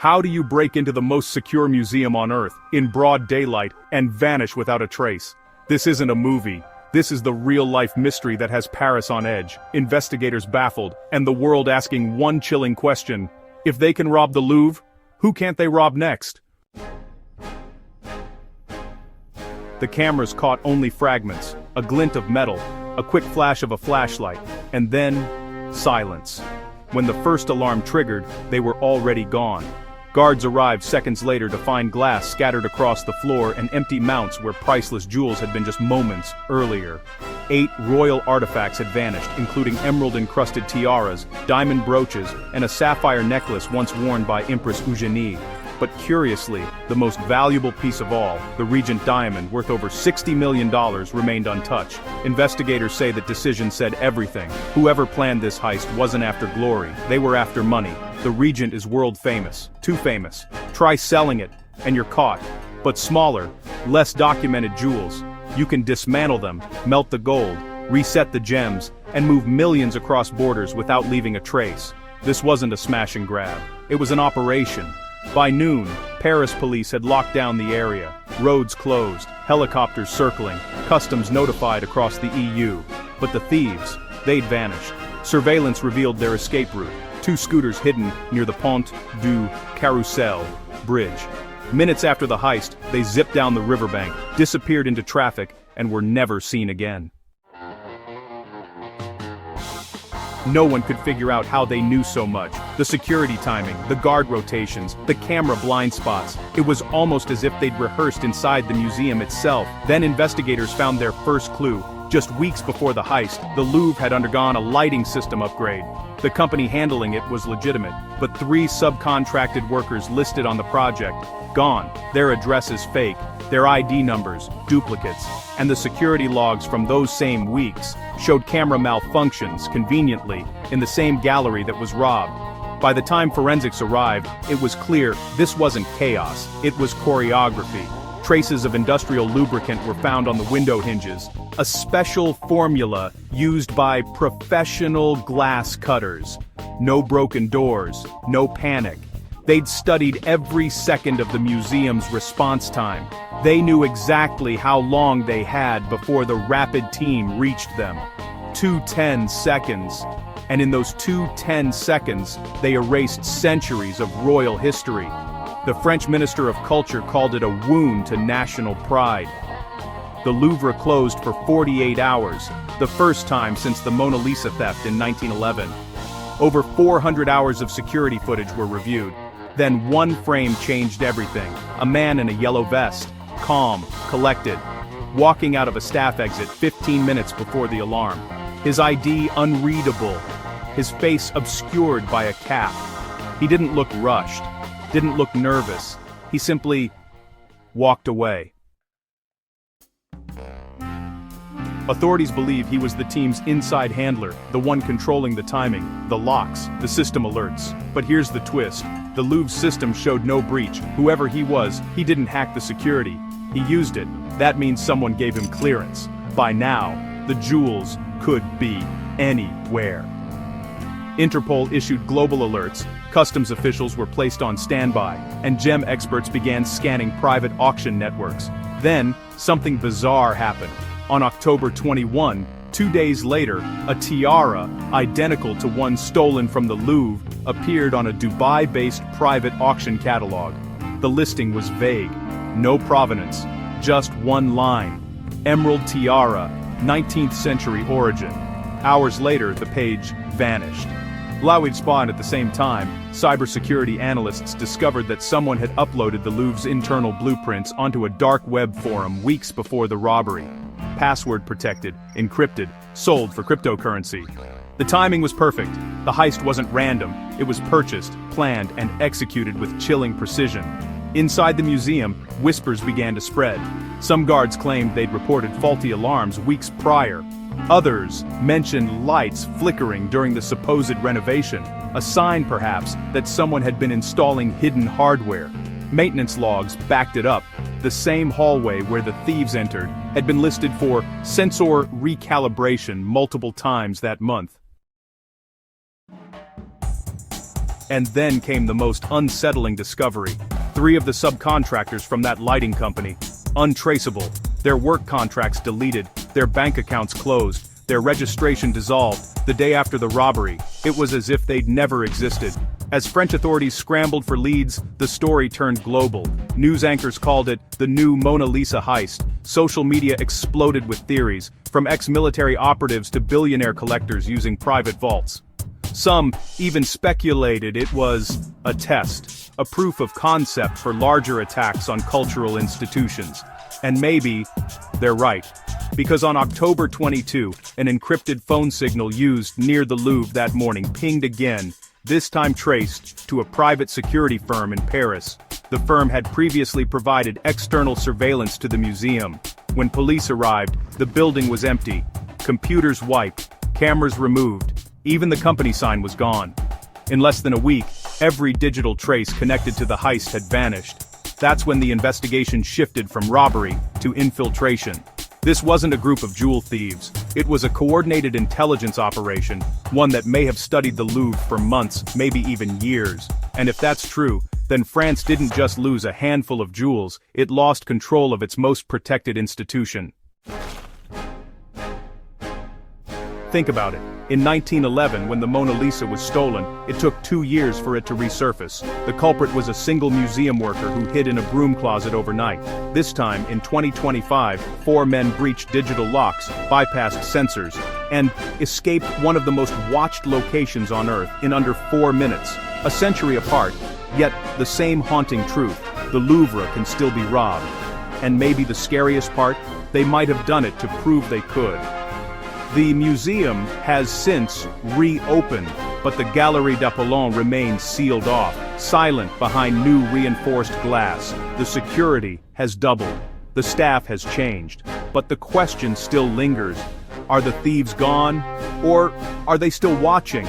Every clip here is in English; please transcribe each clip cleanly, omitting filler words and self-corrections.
How do you break into the most secure museum on Earth, in broad daylight, and vanish without a trace? This isn't a movie. This is the real-life mystery that has Paris on edge, investigators baffled, and the world asking one chilling question. If they can rob the Louvre, who can't they rob next? The cameras caught only fragments, a glint of metal, a quick flash of a flashlight, and then silence. When the first alarm triggered, they were already gone. Guards arrived seconds later to find glass scattered across the floor and empty mounts where priceless jewels had been just moments earlier. 8 royal artifacts had vanished, including emerald-encrusted tiaras, diamond brooches, and a sapphire necklace once worn by Empress Eugenie. But curiously, the most valuable piece of all, the Regent diamond, worth over $60 million, remained untouched. Investigators say that decision said everything. Whoever planned this heist wasn't after glory, they were after money. The Regent is world famous, too famous. Try selling it, and you're caught. But smaller, less documented jewels, you can dismantle them, melt the gold, reset the gems, and move millions across borders without leaving a trace. This wasn't a smash and grab, it was an operation. By noon, Paris police had locked down the area, roads closed, helicopters circling, customs notified across the EU. But the thieves, they'd vanished. Surveillance revealed their escape route, 2 scooters hidden near the Pont du Carrousel bridge. Minutes after the heist, they zipped down the riverbank, disappeared into traffic, and were never seen again. No one could figure out how they knew so much. The security timing, the guard rotations, the camera blind spots. It was almost as if they'd rehearsed inside the museum itself. Then investigators found their first clue. Just weeks before the heist, the Louvre had undergone a lighting system upgrade. The company handling it was legitimate, but 3 subcontracted workers listed on the project, gone. Their addresses fake, their ID numbers, duplicates, and the security logs from those same weeks showed camera malfunctions, conveniently, in the same gallery that was robbed. By the time forensics arrived, it was clear this wasn't chaos, it was choreography. Traces of industrial lubricant were found on the window hinges, a special formula used by professional glass cutters. No broken doors, no panic. They'd studied every second of the museum's response time. They knew exactly how long they had before the rapid team reached them. 210 seconds. And in those 210 seconds, they erased centuries of royal history. The French Minister of Culture called it a wound to national pride. The Louvre closed for 48 hours, the first time since the Mona Lisa theft in 1911. Over 400 hours of security footage were reviewed. Then one frame changed everything. A man in a yellow vest, calm, collected, walking out of a staff exit 15 minutes before the alarm. His ID unreadable, his face obscured by a cap. He didn't look rushed, didn't look nervous. He simply walked away. Authorities believe he was the team's inside handler, the one controlling the timing, the locks, the system alerts. But here's the twist. The Louvre's system showed no breach. Whoever he was, he didn't hack the security. He used it. That means someone gave him clearance. By now, the jewels could be anywhere. Interpol issued global alerts, customs officials were placed on standby, and gem experts began scanning private auction networks. Then, something bizarre happened. On October 21, 2 days later, a tiara, identical to one stolen from the Louvre, appeared on a Dubai-based private auction catalog. The listing was vague. No provenance. Just one line. Emerald tiara, 19th century origin. Hours later, the page vanished. Louvre spawned at the same time. Cybersecurity analysts discovered that someone had uploaded the Louvre's internal blueprints onto a dark web forum weeks before the robbery. Password protected, encrypted, sold for cryptocurrency. The timing was perfect. The heist wasn't random. It was purchased, planned, and executed with chilling precision. Inside the museum, whispers began to spread. Some guards claimed they'd reported faulty alarms weeks prior. Others mentioned lights flickering during the supposed renovation, a sign perhaps that someone had been installing hidden hardware. Maintenance logs backed it up. The same hallway where the thieves entered had been listed for sensor recalibration multiple times that month. And then came the most unsettling discovery. 3 of the subcontractors from that lighting company, untraceable, their work contracts deleted, their bank accounts closed, their registration dissolved, the day after the robbery. It was as if they'd never existed. As French authorities scrambled for leads, the story turned global. News anchors called it the new Mona Lisa heist. Social media exploded with theories, from ex-military operatives to billionaire collectors using private vaults. Some even speculated it was a test, a proof of concept for larger attacks on cultural institutions. And maybe they're right. Because on October 22, an encrypted phone signal used near the Louvre that morning pinged again, this time traced to a private security firm in Paris. The firm had previously provided external surveillance to the museum. When police arrived, the building was empty. Computers wiped, cameras removed, even the company sign was gone. In less than a week, every digital trace connected to the heist had vanished. That's when the investigation shifted from robbery to infiltration. This wasn't a group of jewel thieves. It was a coordinated intelligence operation, one that may have studied the Louvre for months, maybe even years. And if that's true, then France didn't just lose a handful of jewels, it lost control of its most protected institution. Think about it. In 1911, when the Mona Lisa was stolen, it took 2 years for it to resurface. The culprit was a single museum worker who hid in a broom closet overnight. This time, in 2025, 4 men breached digital locks, bypassed sensors, and escaped one of the most watched locations on Earth in under 4 minutes. A century apart, yet the same haunting truth: the Louvre can still be robbed. And maybe the scariest part? They might have done it to prove they could. The museum has since reopened, but the Galerie d'Apollon remains sealed off, silent behind new reinforced glass. The security has doubled. The staff has changed. But the question still lingers. Are the thieves gone? Or are they still watching?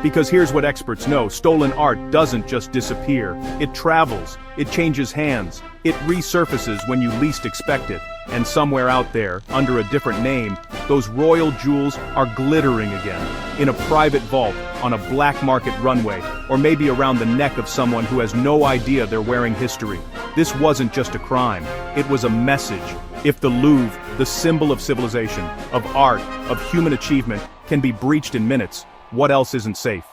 Because here's what experts know: stolen art doesn't just disappear. It travels, it changes hands, it resurfaces when you least expect it. And somewhere out there, under a different name, those royal jewels are glittering again, in a private vault, on a black market runway, or maybe around the neck of someone who has no idea they're wearing history. This wasn't just a crime, it was a message. If the Louvre, the symbol of civilization, of art, of human achievement, can be breached in minutes, what else isn't safe?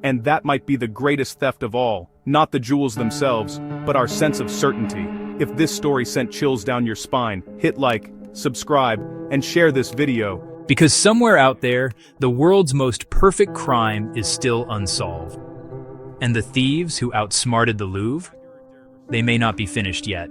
And that might be the greatest theft of all, not the jewels themselves, but our sense of certainty. If this story sent chills down your spine, hit like, subscribe, and share this video. Because somewhere out there, the world's most perfect crime is still unsolved. And the thieves who outsmarted the Louvre, they may not be finished yet.